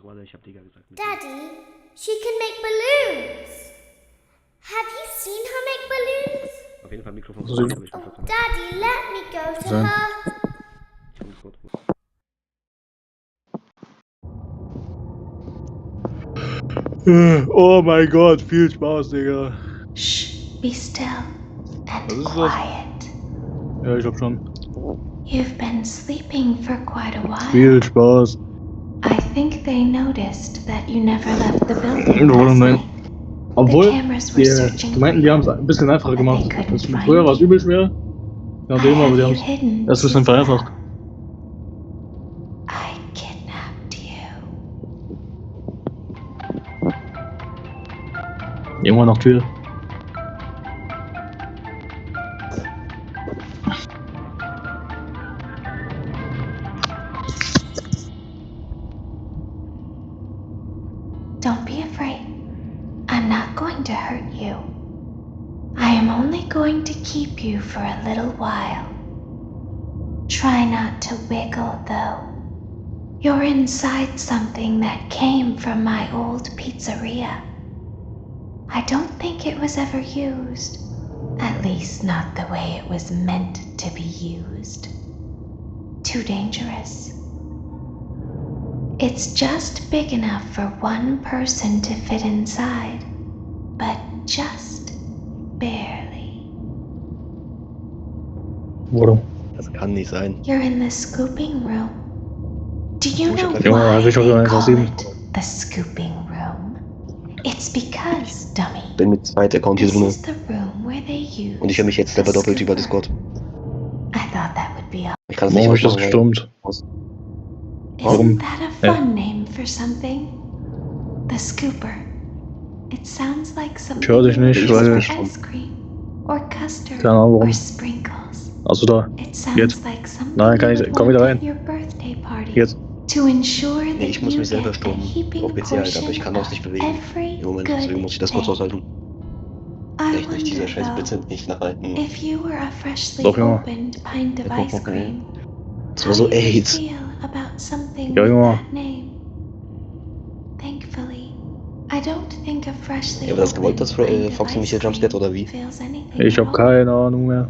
Warte, ich hab Digga gesagt. Daddy, she can make balloons. Have you seen her make balloons? Auf jeden Fall Mikrofon. Oh, Daddy, let me go to her. Oh mein Gott, viel Spaß, Digga. Shh, be still and Was ist quiet. das? Ja, ich hab schon. You've been sleeping for quite a while. Viel Spaß. I think they noticed that you never left the building last night. Obwohl, The cameras were searching die meinten, die haben es ein bisschen einfacher gemacht. Früher war es übel schwer. Nachdem, aber die haben es ein bisschen vereinfacht. I kidnapped you. Irgendwann noch Tür. Don't be afraid. I'm not going to hurt you. I am only going to keep you for a little while. Try not to wiggle, though. You're inside something that came from my old pizzeria. I don't think it was ever used. At least not the way it was meant to be used. Too dangerous. It's just big enough for one person to fit inside, but just barely. Warum? Das kann nicht sein. You're in the scooping room. Do you know Junge, why ich hab they einfach call 7. it the scooping room? It's because, dummy, Ich bin mit zweiter Account hier this drin. is the room where they use Und ich höre mich jetzt selber the doppelt über scooper. Discord. I thought that would be all. Ich kann es nicht Warum ist das ausmachen, gestimmt? Isn't that a fun name for something? The scooper. It sounds like something Ich höre dich nicht, you use weil... for ice cream or custard Keine Ahnung warum. or sprinkles. Also da. It sounds Jetzt. like something Nein, kann you ich... would Komm want wieder at rein. your birthday party. Jetzt. To ensure that Nee, ich muss you mich selber get a stummen. heaping Auf PC halt, aber ich kann das nicht portion bewegen. of every Im Moment, good deswegen muss ich das kurz thing. aushalten. I Echt nicht, dieser wonder, scheiß though, Blitz nicht nachhalten. if you were a freshly Doch, Junge. opened pint of Ja, guck ice mal, cream, das how war so you would AIDS. feel about something Ja, with Junge. that name. Thankfully, I don't think a freshly Ja, aber das gewollt, dass opened pint of Foxy mich ice hier jumpscared cream oder wie? feels anything Ich at hab all. keine Ahnung mehr.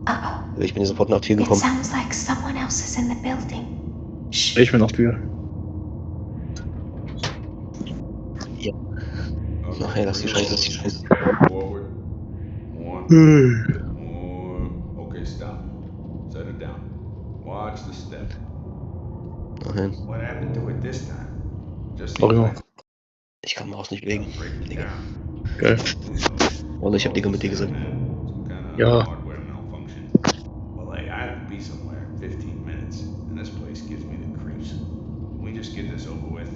Uh-oh. Ich bin hier sofort nach Tür It gekommen. sounds like someone else is in the building. Shh. Ich bin auf Tür. Ja. Nachher, lass die Scheiße. Forward. One. More. Okay, stop. Set it down. Watch the step. Nein. What happened to it this time? Just Doch, seems Junge. like Ich kann Maus nicht bewegen. break it Digga. down. Geil. Oder ich hab Digga mit dir gesagt. Some kind of Ja. hardware malfunction. Well, hey, I have to be somewhere in 15 minutes, and this place gives me the creeps. Can we just get this over with?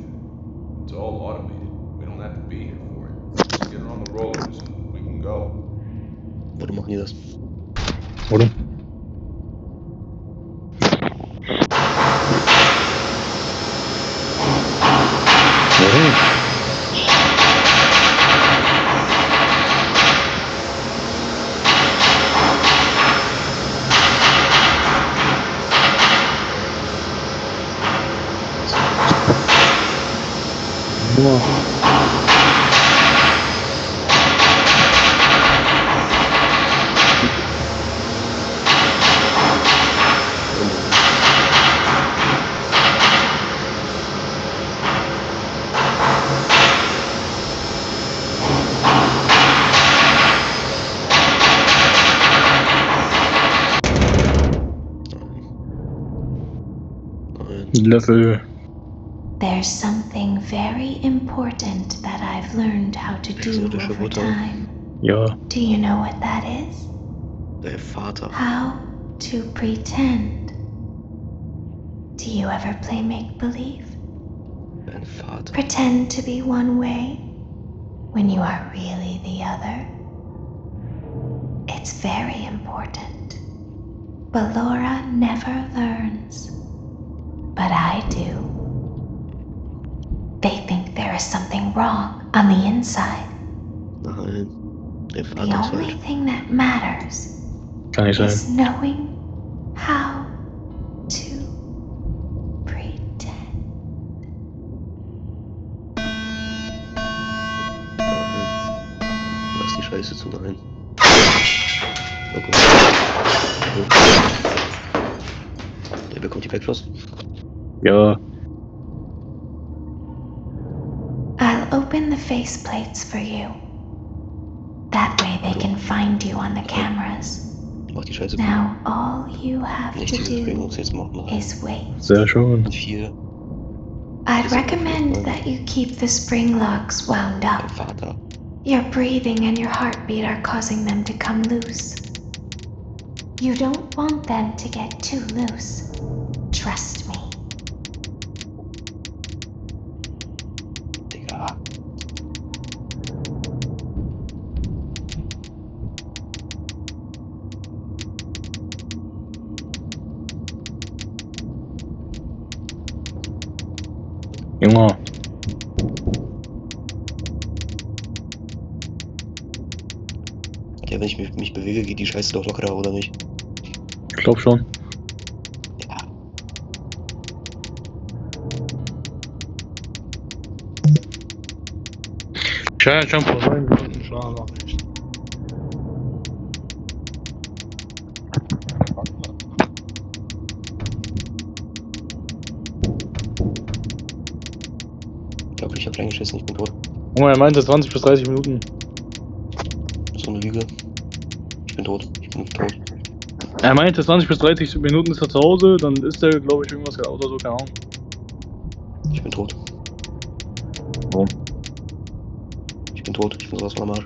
It's all automated. We don't have to be here for it. Just get her on the rollers and we can go. Warum machen die das? Warum? Warum? Nur. Löffel. There's something very important that I've learned how to do over time. Ja. Do you know what that is? Der Vater. How to pretend. Do you ever play make-believe? Dein Vater. Pretend to be one way when you are really the other. It's very important. But Laura never learns. But I do. They think there is something wrong on the inside. Nein. Der The Vater ist only falsch. thing that matters Kann nicht is sein. knowing how to pretend. Scheiße zu nein. Okay. Der bekommt die Backfloss. Ja. I'll open the faceplates for you. That way they can find you on the cameras. Mach die Scheiße. Now all you have Nicht to diese do Springhoks jetzt machen. is wait. Sehr schön. 4. I'd recommend that you keep the spring locks wound up. Vater. Your breathing and your heartbeat are causing them to come loose. You don't want them to get too loose. Trust me. Digga. Junge. Ja, wenn ich mich bewege, geht die Scheiße doch lockerer, oder nicht? Ich glaub schon. Ja. Ich habe schon vor 9 Minuten Schlafnachricht. Ich glaube, ich hab reingeschissen, ich bin tot. Junge, er meinte 20 bis 30 Minuten. So eine Lüge. Ich bin tot. Ich bin tot. Er meinte 20 bis 30 Minuten ist er zu Hause, dann ist er, glaube ich, irgendwas oder so, keine Ahnung. Ich bin tot. Warum? Ich bin tot. Ich bin sowas von am Arsch.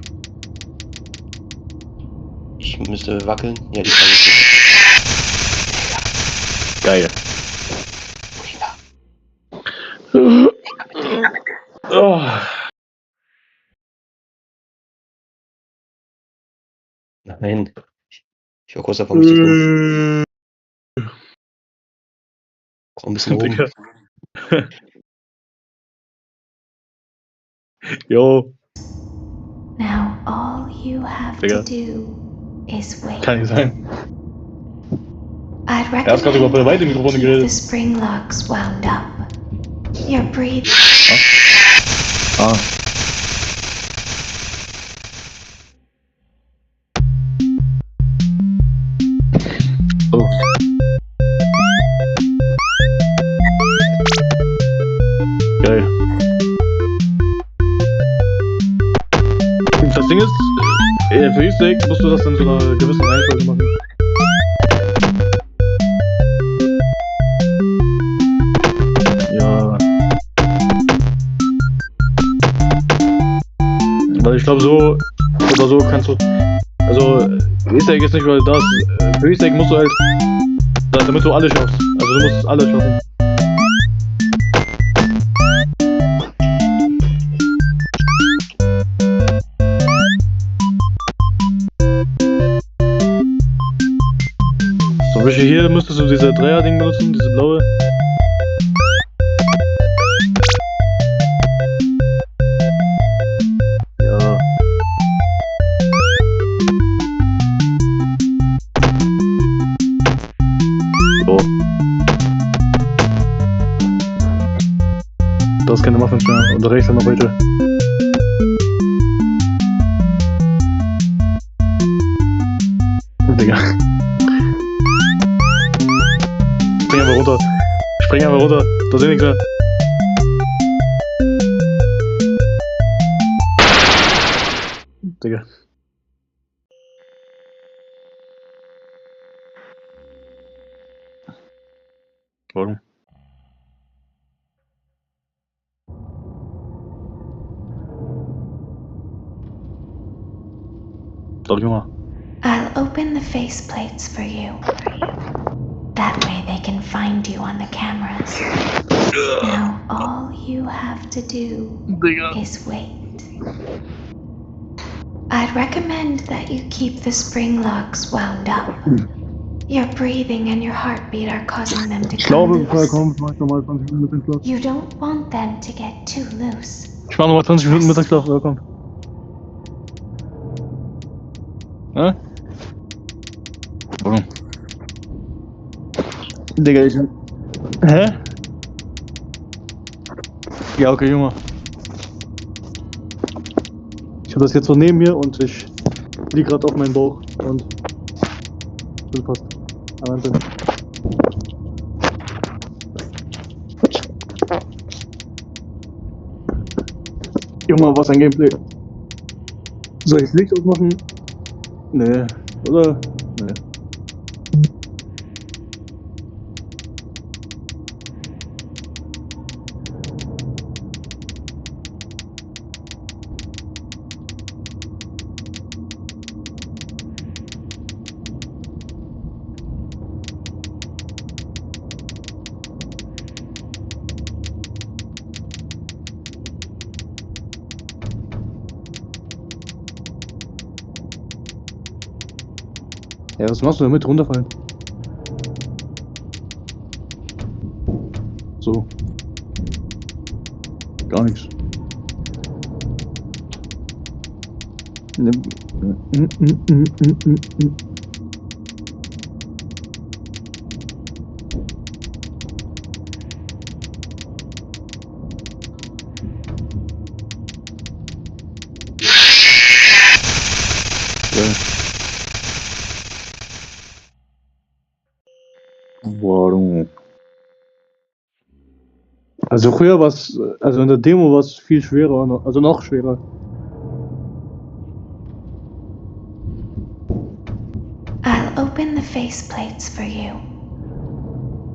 Ich müsste wackeln. Ja, die Frage ist nicht. Geil. Oh. Nein. Ich war kurz davor, mich zu tun. Komm ein bisschen oben. Jo. Now all you have Digga. to do is wait. Kann nicht sein. I'd Er hat gerade über recommend beide that you Mikrofone keep the geredet. spring locks wound up. Your breathing. Ah. Oh. Geil. Das Ding ist, für Easter Egg musst du das in so einer gewissen Reihenfolge machen. Ja. Weil ich glaube, so oder so kannst du. Also, Easter Egg ist nicht, weil das. Für Easter Egg musst du halt. Damit du alle schaffst. Also, du musst alle schaffen. Zum Beispiel hier müsstest du diese Dreier-Ding benutzen, diese blaue. Ja. So. Das ist keine Muffins mehr. Und rechts haben wir welche. Digga. Spring einfach runter. Spring einfach runter. Da sind nichts mehr. Digga. Warum? Sag ich mal. I'll open the faceplates for you. That way they can find you on the cameras. Now all you have to do is wait. I'd recommend that you keep the spring locks wound up. Your breathing and your heartbeat are causing them to Ich come glaube, vorher loose. kommt, mach ich nochmal 20 Minuten Mittagsschlaf. You don't want them to get too loose. Ich mach nochmal 20 Minuten Mittagsschlaf, vorher kommt. Hä? Warum? Digga, ich. Hä? Ja, okay, Junge. Ich hab das jetzt so neben mir und ich liegt gerade auf meinem Bauch und das passt. Wahnsinn. Junge, was ein Gameplay. Soll ich das Licht ausmachen? Nee, oder? Nee. Ja, was machst du damit? Runterfallen. So. Gar nichts. Warum? Also früher war es, also in der Demo war es viel schwerer, also noch schwerer. I'll open the faceplates for you.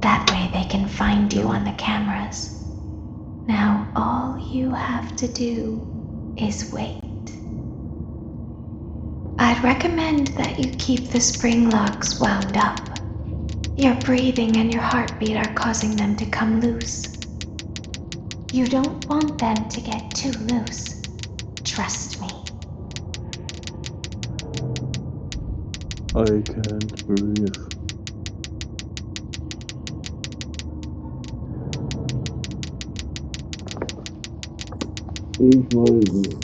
That way they can find you on the cameras. Now all you have to do is wait. I'd recommend that you keep the spring locks wound up. Your breathing and your heartbeat are causing them to come loose. You don't want them to get too loose. Trust me. I can't breathe. Ich weiß nicht.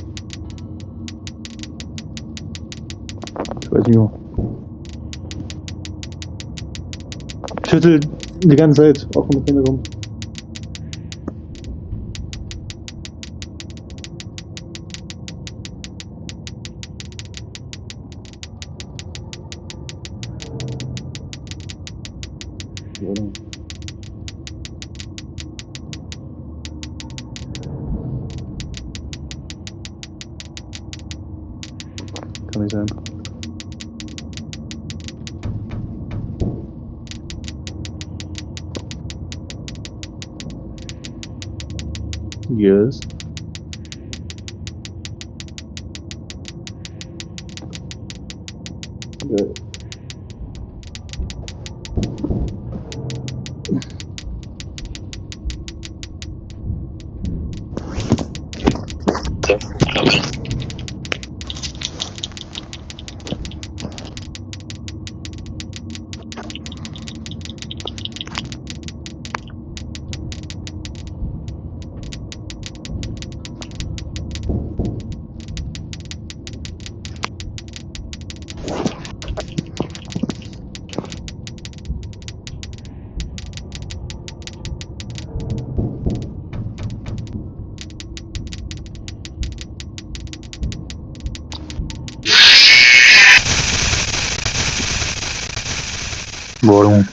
Ich weiß nicht mehr. Schüttel die ganze Zeit, auch wenn keiner kommt. Kann nicht sein. Yes. Warum?